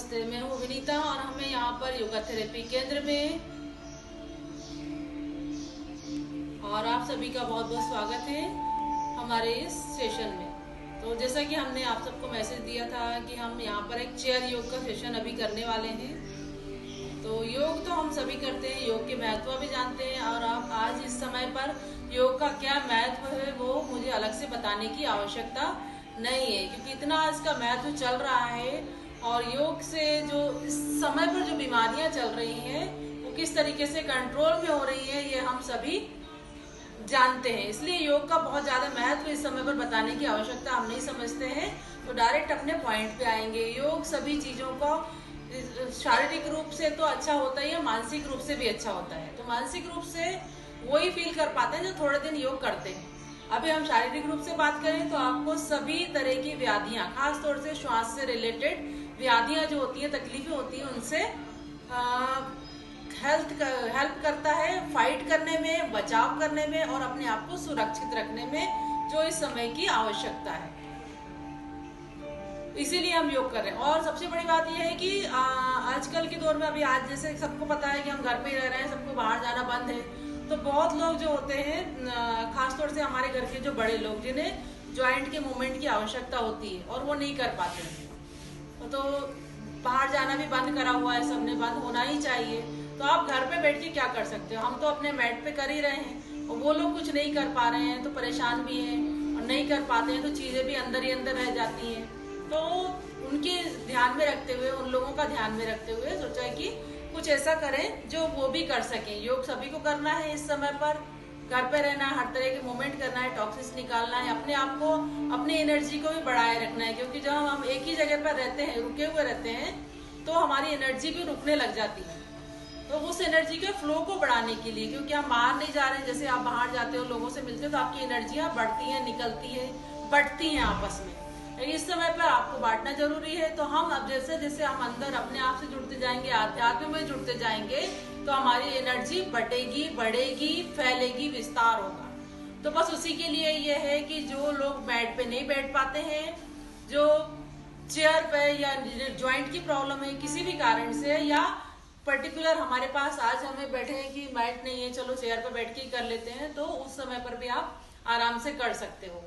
नमस्ते, मैं हूँ विनीता और हमें यहाँ पर योगा थेरेपी केंद्र में और आप सभी का बहुत बहुत स्वागत है हमारे इस सेशन में। तो जैसा कि हमने आप सबको मैसेज दिया था कि हम यहाँ पर एक चेयर योग का सेशन अभी करने वाले हैं। तो योग तो हम सभी करते हैं, योग के महत्व भी जानते हैं और आप आज इस समय पर योग का क्या महत्व है वो मुझे अलग से बताने की आवश्यकता नहीं है, क्योंकि इतना इसका महत्व चल रहा है और योग से जो इस समय पर जो बीमारियां चल रही हैं वो किस तरीके से कंट्रोल में हो रही है ये हम सभी जानते हैं। इसलिए योग का बहुत ज्यादा महत्व इस समय पर बताने की आवश्यकता हम नहीं समझते हैं। तो डायरेक्ट अपने पॉइंट पे आएंगे। योग सभी चीजों को शारीरिक रूप से तो अच्छा होता ही है, मानसिक रूप से भी अच्छा होता है। तो मानसिक रूप से वही फील कर पाते हैं जो थोड़े दिन योग करते हैं। अभी हम शारीरिक रूप से बात करें तो आपको सभी तरह की व्याधियां, खास तौर से श्वास से रिलेटेड व्याधियां जो होती है, तकलीफें होती है, उनसे हेल्प करता है फाइट करने में, बचाव करने में और अपने आप को सुरक्षित रखने में, जो इस समय की आवश्यकता है। इसीलिए हम योग कर रहे हैं। और सबसे बड़ी बात यह है कि आजकल के दौर में अभी आज जैसे सबको पता है कि हम घर पे ही रह रहे हैं, सबको बाहर जाना बंद है। तो बहुत लोग जो होते हैं, खासतौर से हमारे घर के जो बड़े लोग, जिन्हें जॉइंट के मूवमेंट की आवश्यकता होती है और वो नहीं कर पाते हैं। तो बाहर जाना भी बंद करा हुआ है, सबने बंद होना ही चाहिए। तो आप घर पे बैठ के क्या कर सकते हो? हम तो अपने मैट पे कर ही रहे हैं और वो लोग कुछ नहीं कर पा रहे हैं तो परेशान भी हैं और नहीं कर पाते हैं तो चीजें भी अंदर ही अंदर रह जाती हैं। तो उनके ध्यान में रखते हुए, उन लोगों का ध्यान में रखते हुए सोचा है कि कुछ ऐसा करें जो वो भी कर सकें। योग सभी को करना है इस समय पर, घर पे रहना है, हर तरह के मूवमेंट करना है, टॉक्सिस निकालना है, अपने आप को, अपनी एनर्जी को भी बढ़ाए रखना है। क्योंकि जब हम एक ही जगह पर रहते हैं, रुके हुए रहते हैं, तो हमारी एनर्जी भी रुकने लग जाती है। तो उस एनर्जी के फ्लो को बढ़ाने के लिए, क्योंकि हम बाहर नहीं जा रहे हैं, जैसे आप बाहर जाते हो, लोगों से मिलते हो, तो आपकी एनर्जियां बढ़ती हैं, निकलती है, बढ़ती हैं आपस में। इस समय पर आपको बांटना जरूरी है। तो हम अब जैसे जैसे हम अंदर अपने आप से जुड़ते जाएंगे, आध्यात्म में जुड़ते जाएंगे, तो हमारी एनर्जी बटेगी, बढ़ेगी, फैलेगी, विस्तार होगा। तो बस उसी के लिए ये है कि जो लोग मैट पे नहीं बैठ पाते हैं, जो चेयर पे या ज्वाइंट की प्रॉब्लम है किसी भी कारण से, या पर्टिकुलर हमारे पास आज हमें बैठे हैं कि मैट नहीं है, चलो चेयर पे बैठ के ही कर लेते हैं, तो उस समय पर भी आप आराम से कर सकते हो।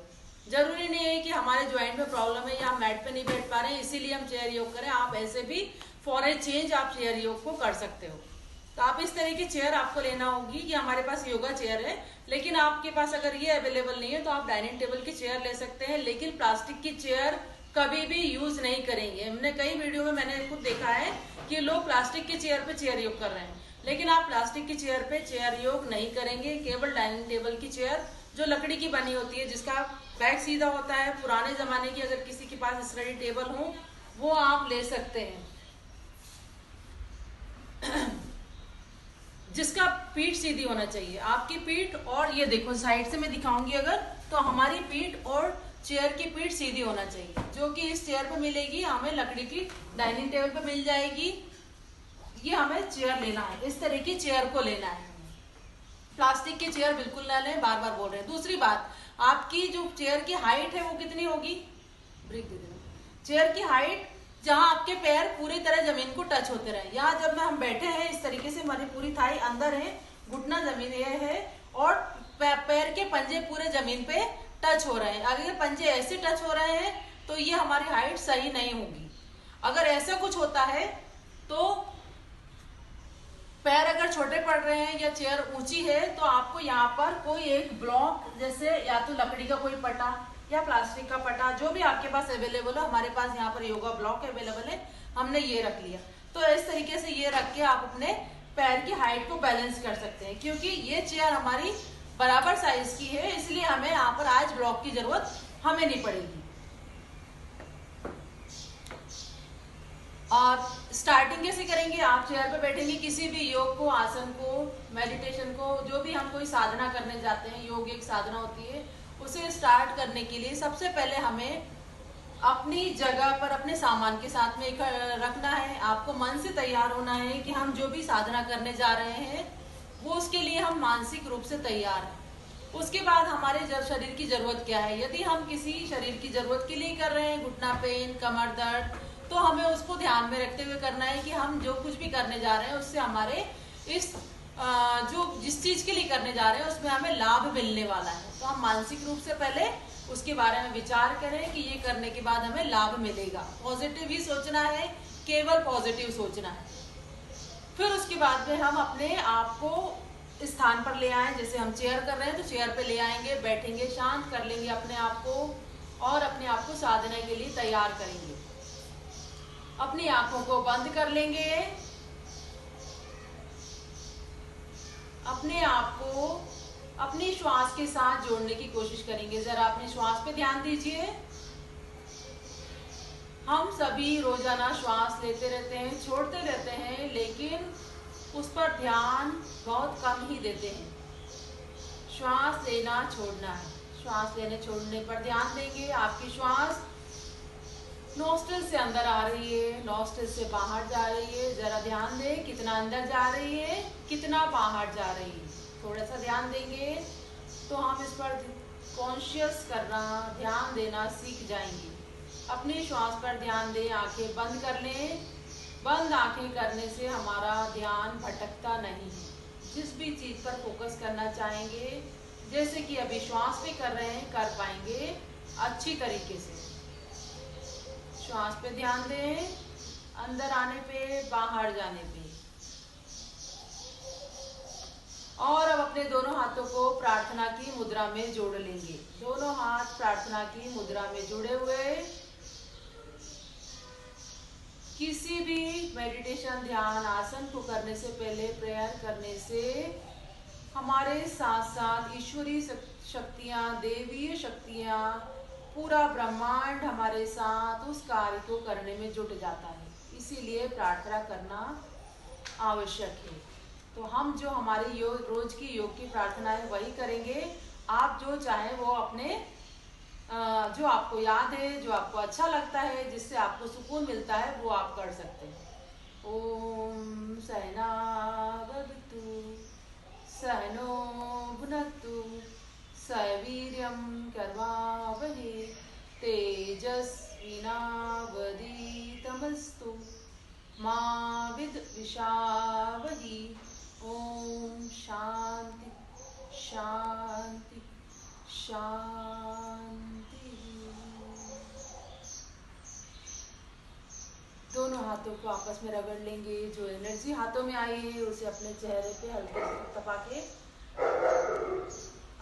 जरूरी नहीं है कि हमारे ज्वाइंट में प्रॉब्लम है या हम मैट पे नहीं बैठ पा रहे हैं इसीलिए हम चेयर योग करें। आप ऐसे भी फॉर ए चेंज आप चेयर योग को कर सकते हो। तो आप इस तरह की चेयर आपको लेना होगी कि हमारे पास योगा चेयर है, लेकिन आपके पास अगर ये अवेलेबल नहीं है तो आप डाइनिंग टेबल की चेयर ले सकते हैं। लेकिन प्लास्टिक की चेयर कभी भी यूज नहीं करेंगे। हमने कई वीडियो में मैंने खुद देखा है कि लोग प्लास्टिक की चेयर पे चेयर योग कर रहे हैं, लेकिन आप प्लास्टिक की चेयर पे चेयर योग नहीं करेंगे। केवल डाइनिंग टेबल की चेयर जो लकड़ी की बनी होती है, जिसका बैक सीधा होता है, पुराने जमाने की अगर किसी के पास स्टडी टेबल हो वो आप ले सकते हैं, जिसका पीठ सीधी होना चाहिए। आपकी पीठ, और ये देखो साइड से मैं दिखाऊंगी अगर, तो हमारी पीठ और चेयर की पीठ सीधी होना चाहिए, जो कि इस चेयर पे मिलेगी हमें, लकड़ी की डाइनिंग टेबल पे मिल जाएगी। ये हमें चेयर लेना है, इस तरह की चेयर को लेना है। प्लास्टिक की चेयर बिल्कुल ना लें, बार बार बोल रहे हैं। दूसरी बात, आपकी जो चेयर की हाइट है वो कितनी होगी, ब्रेक दे देना। चेयर की हाइट जहां आपके पैर पूरी तरह जमीन को टच होते रहे। यहाँ जब हम बैठे हैं इस तरीके से, हमारी पूरी थाई अंदर है, घुटना जमीन है और पैर के पंजे पूरे जमीन पे टच हो रहे हैं। अगर पंजे ऐसे टच हो रहे हैं तो ये हमारी हाइट सही नहीं होगी। अगर ऐसा कुछ होता है तो पैर अगर छोटे पड़ रहे हैं या चेयर ऊंची है तो आपको यहाँ पर कोई एक ब्लॉक, जैसे या तो लकड़ी का कोई पटा या प्लास्टिक का पटा, जो भी आपके पास अवेलेबल हो। हमारे पास यहाँ पर योगा ब्लॉक अवेलेबल है, हमने ये रख लिया। तो इस तरीके से ये रख के आप अपने पैर की हाइट को बैलेंस कर सकते हैं। क्योंकि ये चेयर हमारी बराबर साइज की है, इसलिए हमें यहाँ पर आज ब्लॉक की जरूरत हमें नहीं पड़ेगी। और स्टार्टिंग कैसे करेंगे, आप चेयर पे बैठेंगे, किसी भी योग को, आसन को, मेडिटेशन को, जो भी हम कोई साधना करने जाते हैं, योग एक साधना होती है, उसे स्टार्ट करने के लिए सबसे पहले हमें अपनी जगह पर अपने सामान के साथ में रखना है। आपको मन से तैयार होना है कि हम जो भी साधना करने जा रहे हैं वो, उसके लिए हम मानसिक रूप से तैयार हैं। उसके बाद हमारे शरीर की जरूरत क्या है। यदि हम किसी शरीर की जरूरत के लिए कर रहे हैं, घुटना पेन, कमर दर्द तो हमें उसको ध्यान में रखते हुए करना है कि हम जो कुछ भी करने जा रहे हैं उससे हमारे इस जो जिस चीज के लिए करने जा रहे हैं उसमें हमें लाभ मिलने वाला है। तो हम मानसिक रूप से पहले उसके बारे में विचार करें कि ये करने के बाद हमें लाभ मिलेगा। पॉजिटिव ही सोचना है, केवल पॉजिटिव सोचना है। फिर उसके बाद में हम अपने आप को स्थान पर ले आए, जैसे हम चेयर कर रहे हैं तो चेयर पे ले आएंगे, बैठेंगे, शांत कर लेंगे अपने आप को और अपने आप को साधना के लिए तैयार करेंगे। अपनी आंखों को बंद कर लेंगे, अपने आप को अपनी श्वास के साथ जोड़ने की कोशिश करेंगे। जरा अपने श्वास पे ध्यान दीजिए। हम सभी रोजाना श्वास लेते रहते हैं, छोड़ते रहते हैं, लेकिन उस पर ध्यान बहुत कम ही देते हैं। श्वास लेना छोड़ना है, श्वास लेने छोड़ने पर ध्यान देंगे। आपकी श्वास नोस्ट्रिल से अंदर आ रही है, नोस्ट्रिल से बाहर जा रही है। जरा ध्यान दें कितना अंदर जा रही है, कितना बाहर जा रही है। थोड़ा सा ध्यान देंगे तो हम इस पर कॉन्शियस करना, ध्यान देना सीख जाएंगे। अपनी श्वास पर ध्यान दें, आंखें बंद कर लें। बंद आंखें करने से हमारा ध्यान भटकता नहीं है। जिस भी चीज पर फोकस करना चाहेंगे, जैसे कि अभी श्वास पे कर रहे हैं, कर पाएंगे अच्छी तरीके से। श्वास पे ध्यान दें, अंदर आने पे, बाहर जाने पे। और अब अपने दोनों हाथों को प्रार्थना की मुद्रा में जोड़ लेंगे। दोनों हाथ प्रार्थना की मुद्रा में जुड़े हुए। किसी भी मेडिटेशन, ध्यान, आसन को करने से पहले, प्रेयर करने से हमारे साथ साथ ईश्वरीय शक्तियां, देवीय शक्तियां, पूरा ब्रह्मांड हमारे साथ उस कार्य को करने में जुट जाता है। इसीलिए प्रार्थना करना आवश्यक है। तो हम जो हमारी रोज की योग की प्रार्थना है वही करेंगे। आप जो चाहें वो अपने जो आपको याद है, जो आपको अच्छा लगता है, जिससे आपको सुकून मिलता है, वो आप कर सकते हैं। ओम सहना भवतु सहनो भुनक्तु सवीर्यं कर्वावहे तेजस्विनावधीतमस्तु मा विद्विषावहि। ओम शांति शांति शांति। दोनों हाथों को आपस में रगड़ लेंगे। जो एनर्जी हाथों में आई है उसे अपने चेहरे पे हल्के से तपा के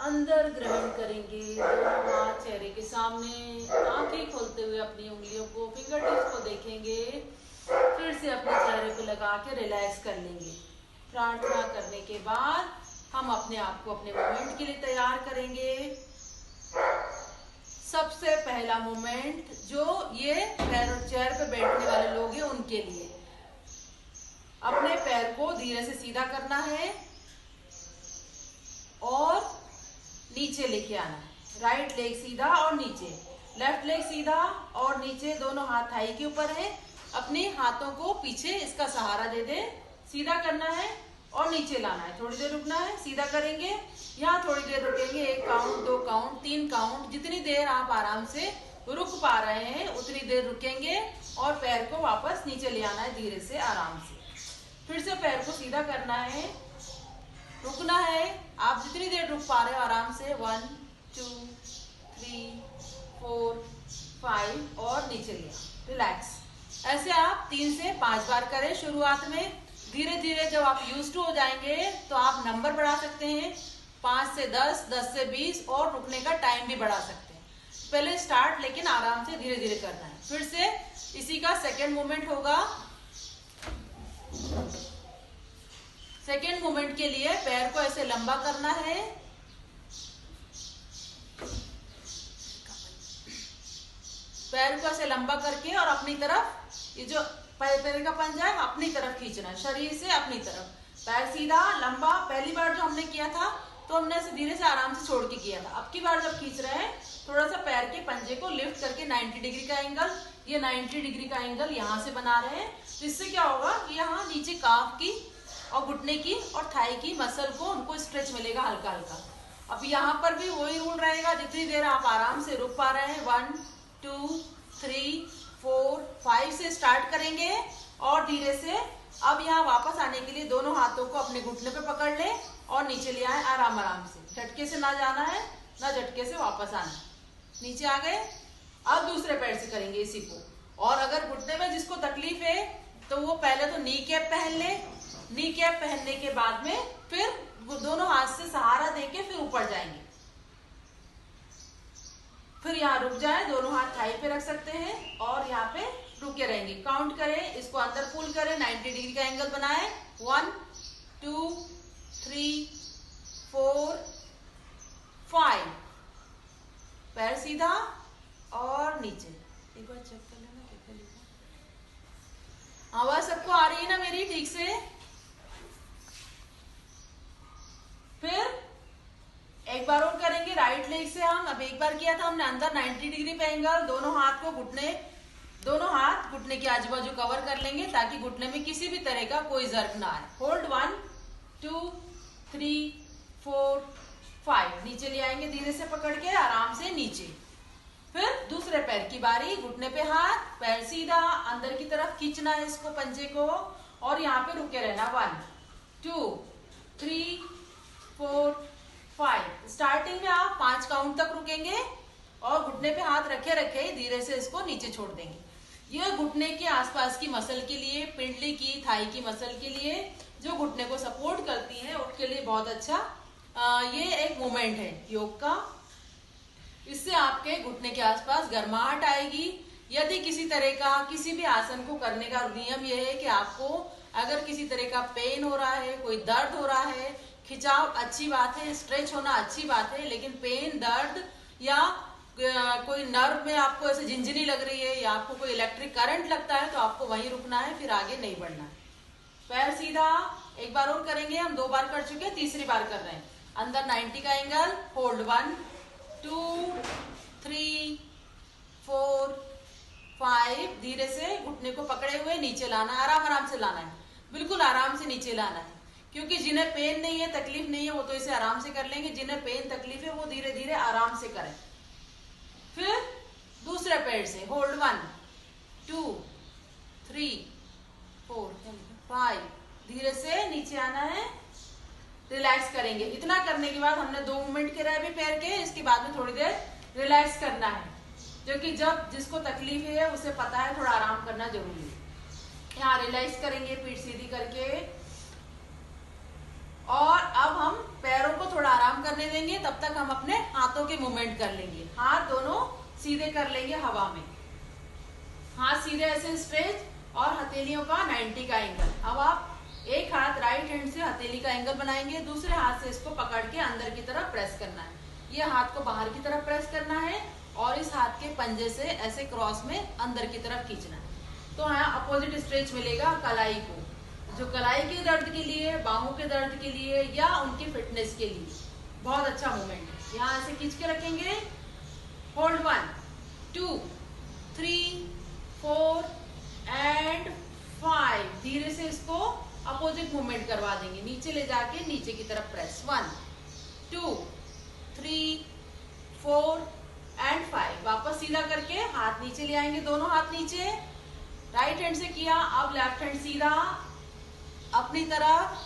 अंदर ग्रहण करेंगे। दोनों हाथ चेहरे के सामने, आंखें खोलते हुए अपनी उंगलियों को, फिंगर टिप्स को देखेंगे। फिर से अपने चेहरे पे लगा के रिलैक्स कर लेंगे। प्रार्थना करने के बाद हम अपने आप को अपने मोमेंट के लिए तैयार करेंगे। सबसे पहला मोमेंट जो ये चेयर पे बैठने वाले लोग हैं उनके लिए, अपने पैर को धीरे से सीधा करना है और नीचे लेके आना है। राइट लेग सीधा और नीचे, लेफ्ट लेग सीधा और नीचे। दोनों हाथ थाई के ऊपर है। अपने हाथों को पीछे इसका सहारा दे दे। सीधा करना है और नीचे लाना है। थोड़ी देर रुकना है, सीधा करेंगे, यहाँ थोड़ी देर रुकेंगे। 1 काउंट, 2 काउंट, 3 काउंट, जितनी देर आप आराम से रुक पा रहे हैं उतनी देर रुकेंगे और पैर को वापस नीचे ले आना है धीरे से, आराम से। फिर से पैर को सीधा करना है, रुकना है। आप जितनी देर रुक पा रहे हो आराम से, 1 2 3 4 5 और नीचे लिया, रिलैक्स। ऐसे आप 3 से 5 बार करें शुरुआत में। धीरे धीरे जब आप यूज टू हो जाएंगे तो आप नंबर बढ़ा सकते हैं, 5 से 10, 10 से 20 और रुकने का टाइम भी बढ़ा सकते हैं। पहले स्टार्ट, लेकिन आराम से धीरे धीरे करना है। फिर से इसी का सेकेंड मूवमेंट होगा। सेकेंड मूवमेंट के लिए पैर को ऐसे लंबा करना है, पैर को ऐसे लंबा करके और अपनी तरफ, ये जो पैर का पंजा है अपनी तरफ खींचना है, शरीर से अपनी तरफ। पैर सीधा लंबा। पहली बार जो हमने किया था तो हमने ऐसे धीरे से आराम से छोड़ के किया था। अब की बार जब खींच रहे हैं थोड़ा सा पैर के पंजे को लिफ्ट करके 90 डिग्री का एंगल, ये 90 डिग्री का एंगल यहाँ से बना रहे हैं। तो इससे क्या होगा, यहाँ नीचे काफ की और घुटने की और थाई की मसल को, उनको स्ट्रेच मिलेगा हल्का हल्का। अब यहाँ पर भी वही रूल रहेगा, जितनी देर आप आराम से रुक पा रहे हैं, 1 2 3 4 5 से स्टार्ट करेंगे और धीरे से अब यहाँ वापस आने के लिए दोनों हाथों को अपने घुटने पे पकड़ ले और नीचे ले आए आराम आराम से। झटके से ना जाना है ना झटके से वापस आना है। नीचे आ गए। अब दूसरे पैर से करेंगे इसी को। और अगर घुटने में जिसको तकलीफ है तो वो पहले तो नी कैप पहन ले। नी कैप पहनने के बाद में फिर दोनों हाथ से सहारा देके फिर ऊपर जाएंगे। फिर यहाँ रुक जाए, दोनों हाथ थाई पे रख सकते हैं और यहाँ पे रुके रहेंगे। काउंट करें, इसको अंदर पुल करें, 90 डिग्री का एंगल बनाए। 1 2 3 4 5। पैर सीधा और नीचे। एक बार चेक कर लेना क्या लिखा। आवाज सबको आ रही है ना मेरी ठीक से? फिर एक बार और करेंगे राइट लेग से। हम अब एक बार किया था हमने अंदर 90 डिग्री पे एंगल। दोनों हाथ को दोनों हाथ घुटने के आजू बाजू कवर कर लेंगे ताकि घुटने में किसी भी तरह का कोई जर्क ना आए। होल्ड 1 2 3 4 5। नीचे ले आएंगे धीरे से पकड़ के आराम से नीचे। फिर दूसरे पैर की बारी, घुटने पे हाथ, पैर सीधा, अंदर की तरफ खींचना है इसको, पंजे को, और यहाँ पे रुके रहना। 1 2 3 4 5। स्टार्टिंग में आप 5 काउंट तक रुकेंगे और घुटने पे हाथ रखे रखे धीरे से इसको नीचे छोड़ देंगे। ये घुटने के आसपास की मसल के लिए, पिंडली की, थाई की मसल के लिए, जो घुटने को सपोर्ट करती है उसके लिए बहुत अच्छा ये एक मूवमेंट है योग का। इससे आपके घुटने के आसपास गर्माहट आएगी। यदि किसी तरह का किसी भी आसन को करने का नियम यह है कि आपको अगर किसी तरह का पेन हो रहा है, कोई दर्द हो रहा है, खिंचाव अच्छी बात है, स्ट्रेच होना अच्छी बात है, लेकिन पेन, दर्द या कोई नर्व में आपको ऐसे झिंझनी लग रही है या आपको कोई इलेक्ट्रिक करंट लगता है तो आपको वहीं रुकना है, फिर आगे नहीं बढ़ना है। पैर सीधा। एक बार और करेंगे, हम 2 बार कर चुके हैं, तीसरी बार कर रहे हैं। अंदर 90 का एंगल। होल्ड 1 2 3 4 5। धीरे से घुटने को पकड़े हुए नीचे लाना है, आराम आराम से लाना है, बिल्कुल आराम से नीचे लाना है। क्योंकि जिन्हें पेन नहीं है, तकलीफ नहीं है, वो तो इसे आराम से कर लेंगे। जिन्हें पेन तकलीफ है वो धीरे धीरे आराम से करें। फिर दूसरे पैर से। होल्ड 1 2 3 4 5। धीरे से नीचे आना है, रिलैक्स करेंगे। इतना करने के बाद हमने 2 मूवमेंट करे अभी पैर के, इसके बाद में थोड़ी देर रिलैक्स करना है, जो कि जब जिसको तकलीफ है उसे पता है थोड़ा आराम करना जरूरी है। यहाँ रिलैक्स करेंगे पीठ सीधी करके, और अब हम पैरों को थोड़ा आराम करने देंगे। तब तक हम अपने हाथों के मूवमेंट कर लेंगे। हाथ दोनों सीधे कर लेंगे हवा में, हाथ सीधे ऐसे स्ट्रेच, और हथेलियों का 90 का एंगल। अब आप एक हाथ राइट हैंड से हथेली का एंगल बनाएंगे, दूसरे हाथ से इसको पकड़ के अंदर की तरफ प्रेस करना है। ये हाथ को बाहर की तरफ प्रेस करना है और इस हाथ के पंजे से ऐसे क्रॉस में अंदर की तरफ खींचना है। तो यहाँ अपोजिट स्ट्रेच मिलेगा कलाई को, जो कलाई के दर्द के लिए, बाहों के दर्द के लिए या उनकी फिटनेस के लिए बहुत अच्छा मूवमेंट है। यहाँ ऐसे खींच के रखेंगे। Hold 1 2 3 4 and 5। धीरे से इसको अपोजिट मूवमेंट करवा देंगे, नीचे ले जाके नीचे की तरफ प्रेस। 1 2 3 4 एंड 5। वापस सीधा करके हाथ नीचे ले आएंगे, दोनों हाथ नीचे। राइट हैंड से किया, अब लेफ्ट हैंड सीधा अपनी तरफ।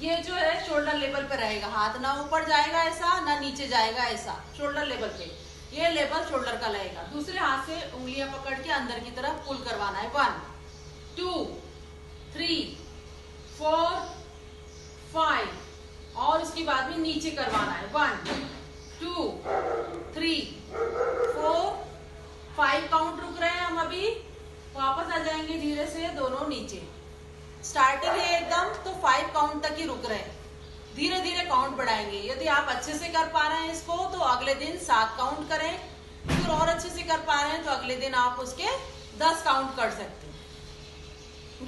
ये जो है शोल्डर लेवल पे रहेगा, हाथ ना ऊपर जाएगा ऐसा, ना नीचे जाएगा ऐसा, शोल्डर लेवल पे। ये लेवल शोल्डर का लगेगा। दूसरे हाथ से उंगलियां पकड़ के अंदर की तरफ पुल करवाना है। 1 2 3 4 5। और उसके बाद में नीचे करवाना है। 1 2 3 4 5 काउंट रुक रहे हैं हम अभी। वापस आ जाएंगे धीरे से, दोनों नीचे। स्टार्टिंग है एकदम तो 5 काउंट तक ही रुक रहे हैं, धीरे धीरे काउंट बढ़ाएंगे। यदि आप अच्छे से कर पा रहे हैं इसको तो अगले दिन 7 काउंट करें, फिर और अच्छे से कर पा रहे हैं तो अगले दिन आप उसके 10 काउंट कर सकते हैं।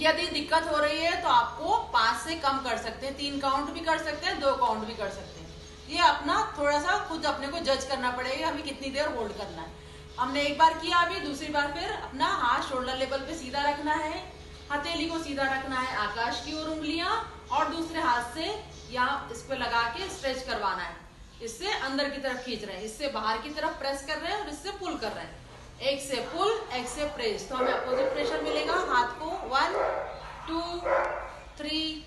यदि दिक्कत हो रही है तो आपको 5 से कम कर सकते हैं, 3 काउंट भी कर सकते हैं, 2 काउंट भी कर सकते हैं। ये अपना थोड़ा सा खुद अपने को जज करना पड़ेगा, हमें कितनी देर होल्ड करना है। हमने एक बार किया, अभी दूसरी बार फिर अपना हाथ शोल्डर लेवल पे सीधा रखना है, हथेली को सीधा रखना है आकाश की ओर उंगलियां, और दूसरे हाथ से यहाँ इस पे लगा के स्ट्रेच करवाना है। इससे अंदर की तरफ खींच रहे हैं, इससे बाहर की तरफ प्रेस कर रहे हैं और इससे पुल कर रहे हैं। एक से पुल, एक से प्रेस, तो हमें अपोजिट प्रेशर मिलेगा हाथ को। 1 2 3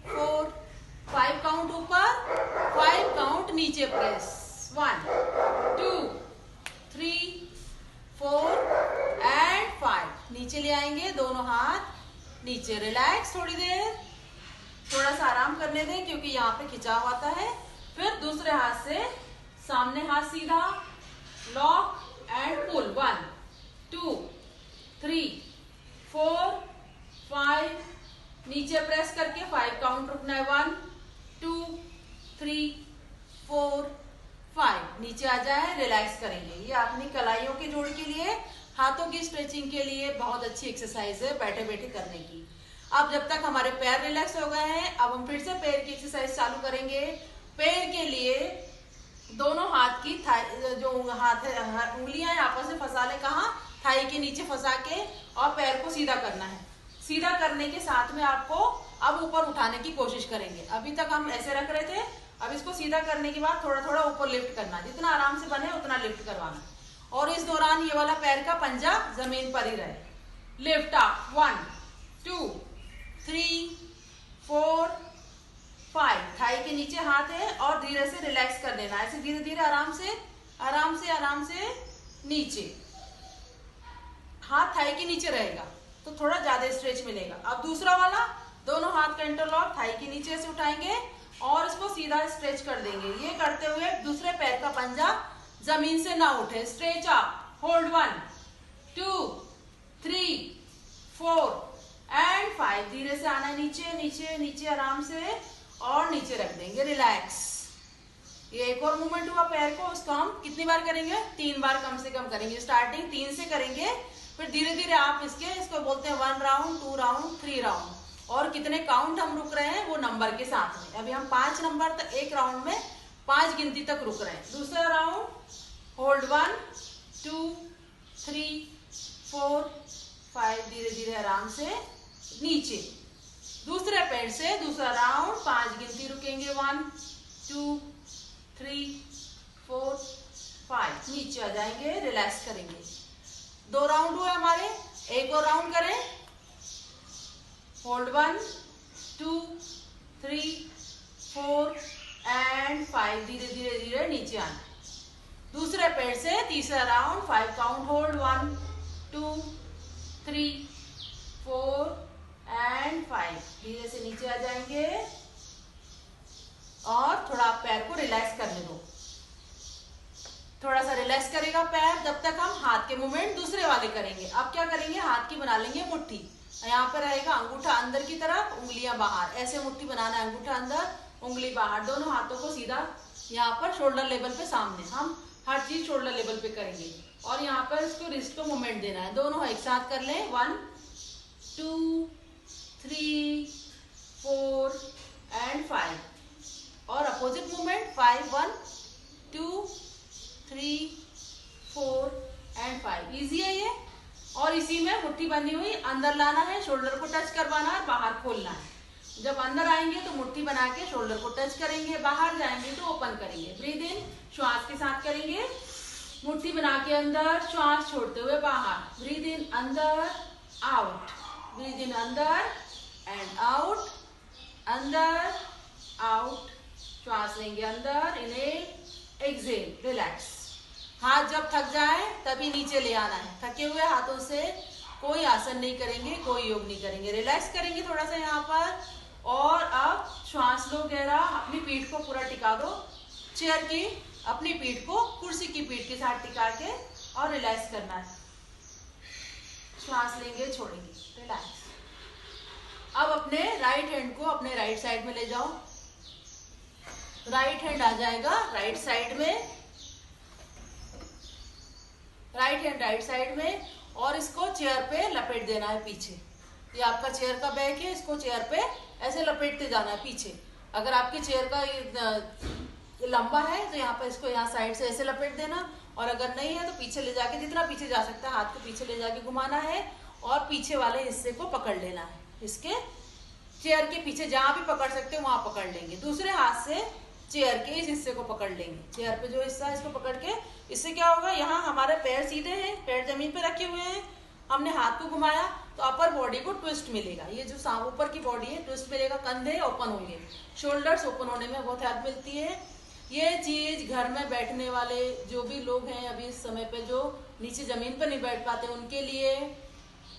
4 5 काउंट ऊपर, 5 काउंट नीचे प्रेस। 1 2 3 4 एंड 5। नीचे ले आएंगे, दोनों हाथ नीचे, रिलैक्स, थोड़ी देर थोड़ा सा आराम करने दें क्योंकि यहाँ पे खिंचाव आता है। फिर दूसरे हाथ से सामने हाथ सीधा, लॉक एंड पुल। 1 2 3 4 5, नीचे प्रेस करके 5 काउंट रुकना है। 1 2 3 4 5, नीचे आ जाए, रिलैक्स करेंगे। ये अपनी कलाइयों के जोड़ के लिए, हाथों की स्ट्रेचिंग के लिए बहुत अच्छी एक्सरसाइज है बैठे बैठे करने की। अब जब तक हमारे पैर रिलैक्स हो गए हैं, अब हम फिर से पैर की एक्सरसाइज चालू करेंगे। पैर के लिए दोनों हाथ की जो हाथ है, उंगलियां आपस में फंसा ले, कहाँ, थाई के नीचे फंसा के, और पैर को सीधा करना है। सीधा करने के साथ में आपको अब ऊपर उठाने की कोशिश करेंगे। अभी तक हम ऐसे रख रहे थे, अब इसको सीधा करने के बाद थोड़ा थोड़ा ऊपर लिफ्ट करना, जितना आराम से बने उतना लिफ्ट करवाना, और इस दौरान ये वाला पैर का पंजा जमीन पर ही रहे। Lift up. 1 2 3 4 5, थाई के नीचे हाथ है और धीरे से रिलैक्स कर देना, ऐसे धीरे धीरे आराम से आराम से आराम से नीचे। हाथ थाई के नीचे रहेगा तो थोड़ा ज्यादा स्ट्रेच मिलेगा। अब दूसरा वाला, दोनों हाथ का इंटरलॉक, थाई के नीचे से उठाएंगे और इसको सीधा स्ट्रेच कर देंगे। ये करते हुए दूसरे पैर का पंजा जमीन से ना उठे। स्ट्रेच अप, होल्ड 1 2 3 4 एंड 5, धीरे से आना है नीचे नीचे नीचे आराम से, और नीचे रख देंगे, रिलैक्स। ये एक और मूवमेंट हुआ पैर को, उसको हम कितनी बार करेंगे? 3 बार कम से कम करेंगे। स्टार्टिंग 3 से करेंगे, फिर धीरे धीरे आप इसको बोलते हैं 1 राउंड 2 राउंड 3 राउंड, और कितने काउंट हम रुक रहे हैं वो नंबर के साथ में। अभी हम 5 नंबर तक, एक राउंड में 5 गिनती तक रुक रहे हैं। दूसरा राउंड, होल्ड 1 2 3 4 5, धीरे धीरे आराम से नीचे। दूसरे पैर से दूसरा राउंड, 5 गिनती रुकेंगे। 1 2 3 4 5, नीचे आ जाएंगे, रिलैक्स करेंगे। 2 राउंड हुए हमारे, एक और राउंड करें। होल्ड 1 2 3 4 एंड 5, धीरे धीरे धीरे नीचे आना। दूसरे पैर से तीसरा राउंड, 5 काउंट, होल्ड 1 2 3 4 एंड 5, धीरे से नीचे आ जाएंगे और थोड़ा पैर को रिलैक्स करने दो। थोड़ा सा रिलैक्स करेगा पैर, जब तक हम हाथ के मूवमेंट दूसरे वाले करेंगे। अब क्या करेंगे? हाथ की बना लेंगे मुट्ठी। यहाँ पर रहेगा अंगूठा अंदर की तरफ, उंगलियां बाहर, ऐसे मुट्ठी बनाना है, अंगूठा अंदर उंगली बाहर, दोनों हाथों को सीधा यहाँ पर शोल्डर लेवल पे सामने। हम हर चीज शोल्डर लेवल पे करेंगे और यहाँ पर इसको रिस्ट को मूवमेंट देना है। दोनों एक साथ कर लें। 1 2 3 4 एंड 5, और अपोजिट मूवमेंट 5 1 2 3 4 एंड 5। इजी है ये। और इसी में मुट्ठी बनी हुई अंदर लाना है, शोल्डर को टच करवाना है, बाहर खोलना है। जब अंदर आएंगे तो मुट्ठी बना के शोल्डर को टच करेंगे, बाहर जाएंगे तो ओपन करेंगे। ब्रीद इन, श्वास के साथ करेंगे, मुट्ठी बना के अंदर, श्वास छोड़ते हुए बाहर। ब्रीद इन, अंदर आउट, ब्रीद इन अंदर एंड आउट, अंदर आउट, श्वास लेंगे अंदर, इनहेल एक्सहेल, रिलैक्स। हाथ जब थक जाए तभी नीचे ले आना है। थके हुए हाथों से कोई आसन नहीं करेंगे, कोई योग नहीं करेंगे, रिलैक्स करेंगे थोड़ा सा यहाँ पर। और अब श्वास लो गहरा, अपनी पीठ को पूरा टिका दो, चेयर की अपनी पीठ को कुर्सी की पीठ के साथ टिका के, और रिलैक्स करना है। श्वास लेंगे, छोड़ेंगे, रिलैक्स। अब अपने राइट हैंड को अपने राइट साइड में ले जाओ। राइट हैंड आ जाएगा राइट साइड में, राइट हैंड राइट साइड में, और इसको चेयर पे लपेट देना है पीछे। ये आपका चेयर का बैक है, इसको चेयर पे ऐसे लपेटते जाना है पीछे। अगर आपके चेयर का लंबा है तो यहाँ पर इसको यहाँ साइड से ऐसे लपेट देना, और अगर नहीं है तो पीछे ले जाके, जितना पीछे जा सकता है हाथ को पीछे ले जाके घुमाना है, और पीछे वाले हिस्से को पकड़ लेना है। इसके चेयर के पीछे जहां भी पकड़ सकते हो वहां पकड़ लेंगे। दूसरे हाथ से चेयर के इस हिस्से को पकड़ लेंगे, चेयर पे जो हिस्सा है इसको पकड़ के, इससे क्या होगा, यहाँ हमारे पैर सीधे हैं, पैर जमीन पे रखे हुए हैं, हमने हाथ को घुमाया तो अपर बॉडी को ट्विस्ट मिलेगा, ये जो ऊपर की बॉडी है ट्विस्ट मिलेगा, कंधे ओपन होंगे, शोल्डर्स ओपन होने में बहुत हेल्प मिलती है। ये चीज घर में बैठने वाले जो भी लोग हैं अभी इस समय पे जो नीचे जमीन पर नहीं बैठ पाते उनके लिए,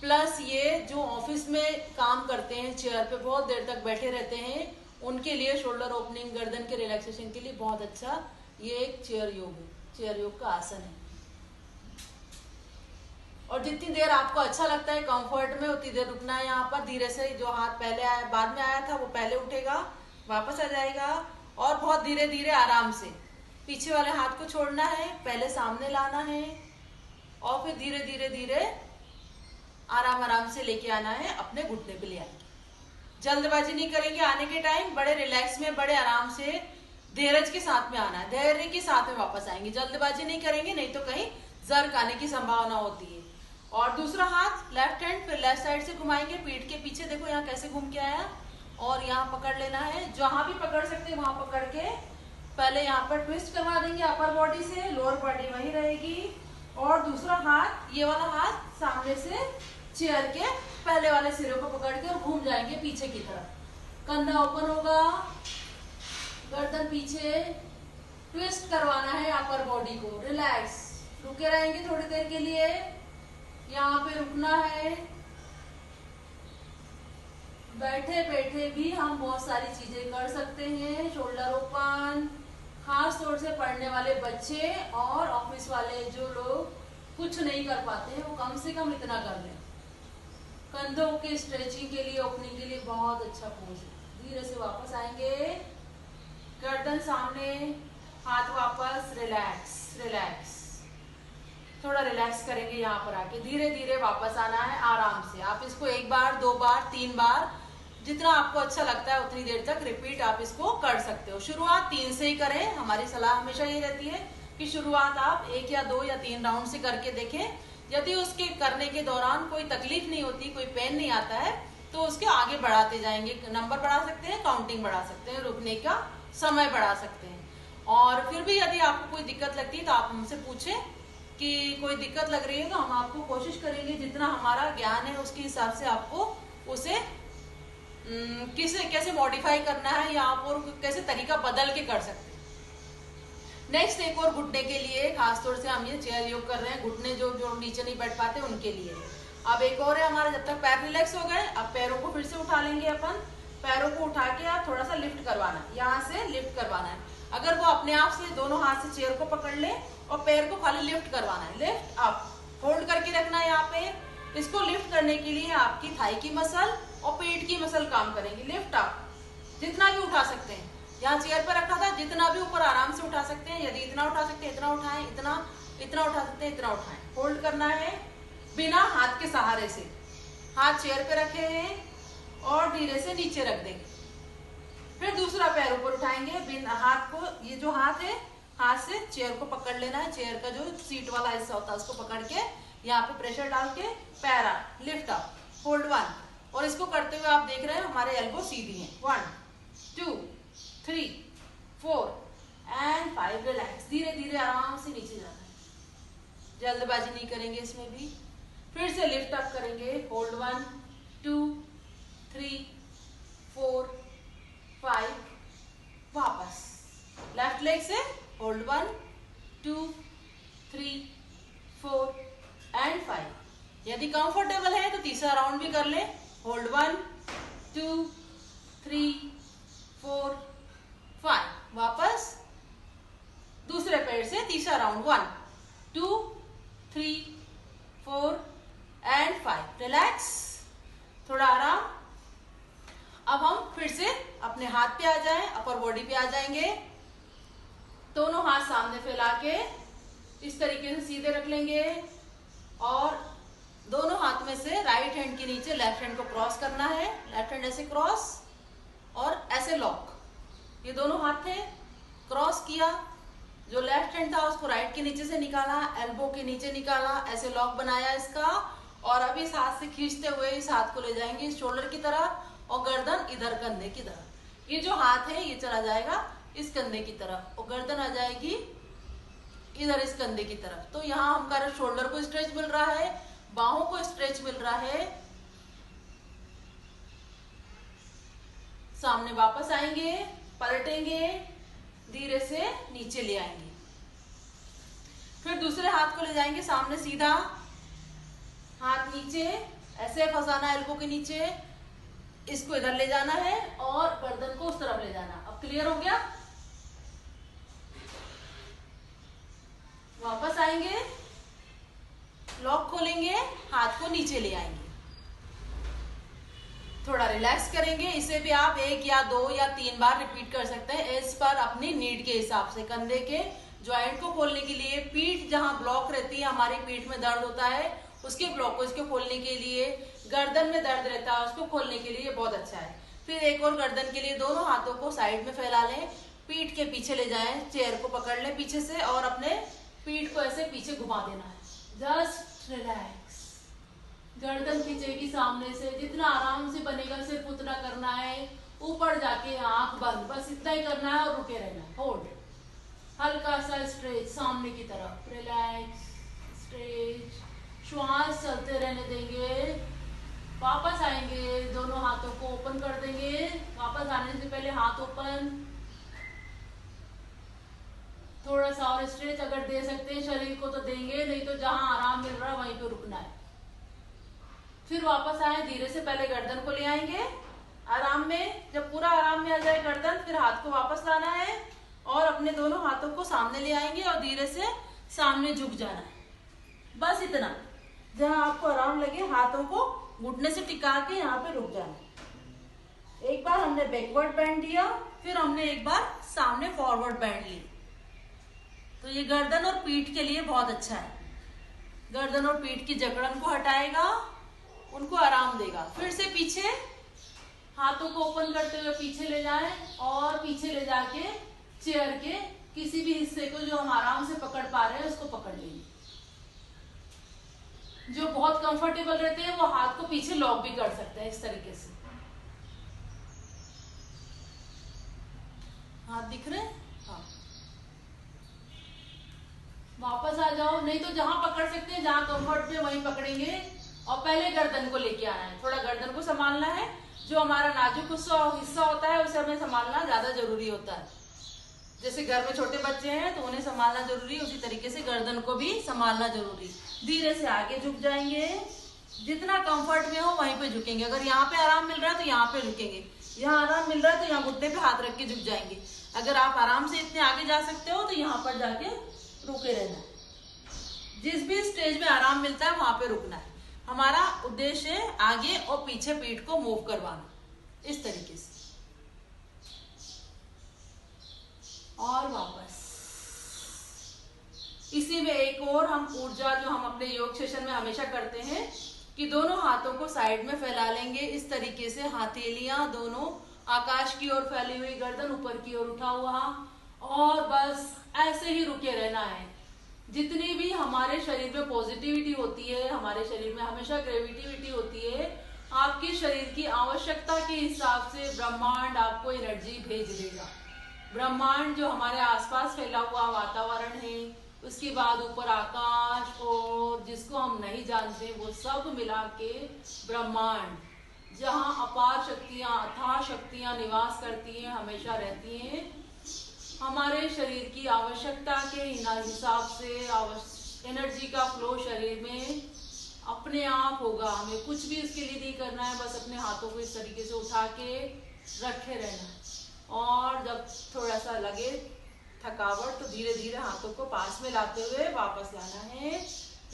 प्लस ये जो ऑफिस में काम करते हैं चेयर पे बहुत देर तक बैठे रहते हैं उनके लिए शोल्डर ओपनिंग, गर्दन के रिलैक्सेशन के लिए बहुत अच्छा ये एक चेयर योग है, चेयर योग का आसन है। और जितनी देर आपको अच्छा लगता है कंफर्ट में उतनी देर रुकना है यहाँ पर। धीरे से जो हाथ पहले आया बाद में आया था वो पहले उठेगा, वापस आ जाएगा, और बहुत धीरे धीरे आराम से पीछे वाले हाथ को छोड़ना है, पहले सामने लाना है और फिर धीरे धीरे धीरे आराम आराम से लेके आना है, अपने घुटने पे ले आएंगे। जल्दबाजी नहीं करेंगे आने के टाइम, बड़े रिलैक्स में बड़े आराम से धीरज के साथ में आना है, धैर्य के साथ में वापस आएंगे, जल्दबाजी नहीं करेंगे नहीं तो कहीं जर्क आने की संभावना होती है। और दूसरा हाथ लेफ्ट हैंड फिर लेफ्ट साइड से घुमाएंगे, पीठ के पीछे देखो यहाँ कैसे घूम के आया, और यहाँ पकड़ लेना है, जहां भी पकड़ सकते हैं वहां पकड़ के पहले यहाँ पर ट्विस्ट करवा देंगे अपर बॉडी से, लोअर बॉडी वहीं रहेगी, और दूसरा हाथ ये वाला हाथ सामने से चेयर के पहले वाले सिरे को पकड़ के और घूम जाएंगे पीछे की तरफ, कंधा ओपन होगा, गर्दन पीछे, ट्विस्ट करवाना है अपर बॉडी को, रिलैक्स, रुके रहेंगे थोड़ी देर के लिए, यहाँ पे रुकना है। बैठे बैठे भी हम बहुत सारी चीजें कर सकते हैं, शोल्डर ओपन, खास तौर से पढ़ने वाले बच्चे और ऑफिस वाले जो लोग कुछ नहीं कर पाते हैं वो कम से कम इतना कर लें। कंधों के स्ट्रेचिंग के लिए, ओपनिंग के लिए बहुत अच्छा पोज है। धीरे से वापस आएंगे, गर्दन सामने, हाथ वापस, रिलैक्स रिलैक्स, थोड़ा रिलैक्स करेंगे यहाँ पर आके, धीरे धीरे वापस आना है आराम से। आप इसको 1 बार 2 बार 3 बार जितना आपको अच्छा लगता है उतनी देर तक रिपीट आप इसको कर सकते हो। शुरुआत 3 से ही करें, हमारी सलाह हमेशा ये रहती है कि शुरुआत आप 1 या 2 या 3 राउंड से करके देखें। यदि उसके करने के दौरान कोई तकलीफ नहीं होती, कोई पेन नहीं आता है तो उसके आगे बढ़ाते जाएंगे, नंबर बढ़ा सकते हैं, काउंटिंग बढ़ा सकते हैं, रुकने का समय बढ़ा सकते हैं। और फिर भी यदि आपको कोई दिक्कत लगती है तो आप हमसे पूछें कि कोई दिक्कत लग रही है तो हम आपको कोशिश करेंगे जितना हमारा ज्ञान है उसके हिसाब से आपको उसे कैसे मॉडिफाई करना है या आप और कैसे तरीका बदल के कर सकते हैं। नेक्स्ट एक और घुटने के लिए खास तौर से हम ये चेयर योग कर रहे हैं, घुटने जो नीचे नहीं बैठ पाते उनके लिए। अब एक और है हमारा, जब तक पैर रिलैक्स हो गए अब पैरों को फिर से उठा लेंगे अपन। पैरों को उठा के आप थोड़ा सा लिफ्ट करवाना, यहाँ से लिफ्ट करवाना है। अगर वो अपने आप से दोनों हाथ से चेयर को पकड़ ले और पैर को खाली लिफ्ट करवाना है, लिफ्ट अप, होल्ड करके रखना है यहाँ पे। इसको लिफ्ट करने के लिए आपकी थाई की मसल और पेट की मसल काम करेंगी। लिफ्ट अप, जितना भी उठा सकते हैं, यहाँ चेयर पर रखा था जितना भी ऊपर आराम से उठा सकते हैं, यदि इतना उठा सकते हैं इतना उठाएं, इतना उठा सकते हैं इतना उठाएं। होल्ड करना है बिना हाथ के सहारे से, हाथ चेयर पे रखे हैं और धीरे से नीचे रख देंगे। फिर दूसरा पैर ऊपर उठाएंगे, बिना हाथ को, ये जो हाथ है हाथ से चेयर को पकड़ लेना है, चेयर का जो सीट वाला हिस्सा होता है उसको पकड़ के यहाँ पे प्रेशर डाल के पैर अप, लिफ्ट अप, होल्ड 1। और इसको करते हुए आप देख रहे हैं हमारे एल्बो सीधी हैं। 1 2 3 4 एंड 5, रिलैक्स, धीरे धीरे आराम से नीचे जाना है, जल्दबाजी नहीं करेंगे इसमें भी। फिर से लिफ्ट अप करेंगे, होल्ड 1 2 3 4 5, वापस लेफ्ट लेग से होल्ड 1 2 3 4 एंड 5। यदि कंफर्टेबल है तो तीसरा राउंड भी कर ले, होल्ड 1 2 3 4 5, वापस दूसरे पैर से तीसरा राउंड, 1 2 3 4 एंड 5, रिलैक्स, थोड़ा आराम। अब हम फिर से अपने हाथ पे आ जाएं, अपर बॉडी पे आ जाएंगे। दोनों हाथ सामने फैला के इस तरीके से सीधे रख लेंगे और दोनों हाथ में से राइट हैंड के नीचे लेफ्ट हैंड को क्रॉस करना है। लेफ्ट हैंड ऐसे क्रॉस और ऐसे लॉक, ये दोनों हाथ थे, क्रॉस किया, जो लेफ्ट हैंड था उसको राइट के नीचे से निकाला, एल्बो के नीचे निकाला, ऐसे लॉक बनाया इसका। और अब इस हाथ से खींचते हुए इस हाथ को ले जाएंगे इस शोल्डर की तरफ और गर्दन इधर कंधे की तरफ। ये जो हाथ है ये चला जाएगा इस कंधे की तरफ और गर्दन आ जाएगी इधर इस कंधे की तरफ। तो यहाँ हमारा शोल्डर को स्ट्रेच मिल रहा है, बाहों को स्ट्रेच मिल रहा है। सामने वापस आएंगे, पलटेंगे, धीरे से नीचे ले आएंगे। फिर दूसरे हाथ को ले जाएंगे सामने सीधा, हाथ नीचे ऐसे फंसाना एल्बो के नीचे, इसको इधर ले जाना है और गर्दन को उस तरफ ले जाना। अब क्लियर हो गया? वापस आएंगे, लॉक खोलेंगे, हाथ को नीचे ले आएंगे, थोड़ा रिलैक्स करेंगे। इसे भी आप 1 या 2 या 3 बार रिपीट कर सकते हैं एज पर अपनी नीड के हिसाब से। कंधे के ज्वाइंट को खोलने के लिए, पीठ जहां ब्लॉक रहती है, हमारी पीठ में दर्द होता है, उसके ब्लॉक को इसको खोलने के लिए, गर्दन में दर्द रहता है उसको खोलने के लिए बहुत अच्छा है। फिर एक और गर्दन के लिए दोनों हाथों को साइड में फैला लें, पीठ के पीछे ले जाएं, चेयर को पकड़ लें पीछे से और अपने पीठ को ऐसे पीछे घुमा देना है। जस्ट रिलैक्स, गर्दन खींचेगी सामने से, जितना आराम से बनेगा सिर्फ उतना करना है। ऊपर जाके आंख बंद, बस इतना ही करना है और रुके रहना है। होल्ड, हल्का सा स्ट्रेच सामने की तरफ, रिलैक्स, स्ट्रेच, श्वास चलते रहने देंगे। वापस आएंगे, दोनों हाथों को ओपन कर देंगे। वापस आने से पहले हाथ ओपन, थोड़ा सा और स्ट्रेच अगर दे सकते हैं शरीर को तो देंगे, नहीं तो जहां आराम मिल रहा है वहीं पे रुकना है। फिर वापस आए, धीरे से पहले गर्दन को ले आएंगे आराम में। जब पूरा आराम में आ जाए गर्दन, फिर हाथ को वापस लाना है और अपने दोनों हाथों को सामने ले आएंगे और धीरे से सामने झुक जाना है। बस इतना, जहां आपको आराम लगे हाथों को घुटने से टिका के यहाँ पे रुक जाना। एक बार हमने बैकवर्ड बैंड दिया, फिर हमने एक बार सामने फॉरवर्ड बैंड ली। तो ये गर्दन और पीठ के लिए बहुत अच्छा है। गर्दन और पीठ की जकड़न को हटाएगा, उनको आराम देगा। फिर से पीछे हाथों को ओपन करते हुए पीछे ले जाएं और पीछे ले जाके चेयर के किसी भी हिस्से को जो हम आराम से पकड़ पा रहे हैं उसको पकड़ लेंगे। जो बहुत कंफर्टेबल रहते हैं वो हाथ को पीछे लॉक भी कर सकते हैं इस तरीके से। हाथ दिख रहे हैं? हाँ। वापस आ जाओ, नहीं तो जहां पकड़ सकते हैं, जहां कंफर्ट में वहीं पकड़ेंगे और पहले गर्दन को लेके आना है। थोड़ा गर्दन को संभालना है, जो हमारा नाजुक हिस्सा होता है उसे हमें संभालना ज्यादा जरूरी होता है। जैसे घर में छोटे बच्चे हैं तो उन्हें संभालना जरूरी है, उसी तरीके से गर्दन को भी संभालना जरूरी। धीरे से आगे झुक जाएंगे, जितना कंफर्ट में हो वहीं पे झुकेंगे। अगर यहाँ पे आराम मिल रहा है तो यहाँ पे झुकेंगे, यहाँ आराम मिल रहा है तो यहाँ घुटने पे हाथ रख के झुक जाएंगे। अगर आप आराम से इतने आगे जा सकते हो तो यहाँ पर जाके रुके रहना है। जिस भी स्टेज में आराम मिलता है वहां पे रुकना है। हमारा उद्देश्य है आगे और पीछे पीठ को मूव करवाना, इस तरीके से। और वापस इसी में एक और हम ऊर्जा जो हम अपने योग सेशन में हमेशा करते हैं कि दोनों हाथों को साइड में फैला लेंगे इस तरीके से। हथेलियां दोनों आकाश की ओर फैली हुई, गर्दन ऊपर की ओर उठा हुआ, और बस ऐसे ही रुके रहना है। जितनी भी हमारे शरीर में पॉजिटिविटी होती है, हमारे शरीर में हमेशा ग्रेविटिविटी होती है। आपके शरीर की आवश्यकता के हिसाब से ब्रह्मांड आपको एनर्जी भेज देगा। ब्रह्मांड जो हमारे आसपास फैला हुआ वातावरण है, उसके बाद ऊपर आकाश और जिसको हम नहीं जानते, वो सब मिला के ब्रह्मांड, जहाँ अपार शक्तियाँ, अथाह शक्तियाँ निवास करती हैं, हमेशा रहती हैं। हमारे शरीर की आवश्यकता के हिसाब से एनर्जी का फ्लो शरीर में अपने आप होगा। हमें कुछ भी इसके लिए नहीं करना है, बस अपने हाथों को इस तरीके से उठा के रखे रहना है। और जब थोड़ा सा लगे थकावट तो धीरे धीरे हाथों को पास में लाते हुए वापस लाना है,